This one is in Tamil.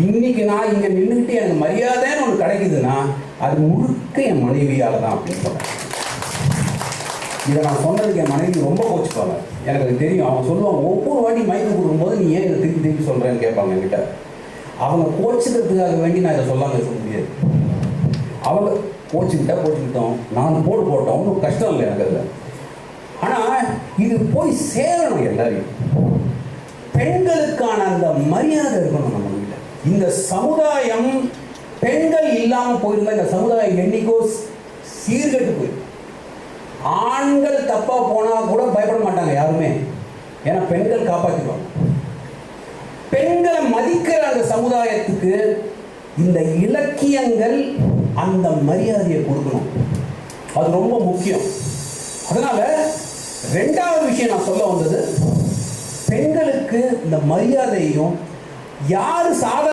இன்னைக்கு நான் இங்க நின்றுட்டு எனக்கு மரியாதைன்னு ஒன்று கிடைக்குதுன்னா அது முழுக்க என் மனைவியால தான் அப்படின்னு சொல்றேன். இதை நான் சொன்னதுக்கு என் மனைவி ரொம்ப கோச்சுப்பாங்க. எனக்கு அது தெரியும். அவங்க சொல்லுவாங்க, ஒவ்வொரு வாட்டி மைக்கு கொடுக்கும்போது நீ ஏன் இதை திருப்பி திருப்பி சொல்றேன்னு கேட்பாங்க என்கிட்ட. அவங்க கோச்சுக்கிறதுக்காக வேண்டி நான் இதை சொல்லாமல் இருக்க முடியாது. அவங்க கோச்சுக்கிட்டோம், நான் போட்டோம், ஒன்றும் கஷ்டம் இல்லை எனக்கு அதில். ஆனால் இது போய் சேரணும் எல்லாரையும். பெண்களுக்கான அந்த மரியாதை இருக்கணும் நம்ம கிட்ட. இந்த சமுதாயம் பெண்கள் இல்லாமல் போயிருந்தா இந்த சமுதாயம் என்னைக்கோ சீர்கெட்டு போயிடும். ஆண்கள் தப்பா போனா கூட பயப்பட மாட்டாங்க யாருமே, ஏன்னா பெண்கள் காப்பாற்றிடுவாங்க. பெண்களை மதிக்கிற அந்த சமுதாயத்துக்கு இந்த இலக்கியங்கள் அந்த மரியாதையை கொடுக்கணும். அது ரொம்ப முக்கியம். அதனால ரெண்டாவது விஷயம் நான் சொல்ல வந்தது, பெண்களுக்கு இந்த மரியாதையும் யாரு சாதாரண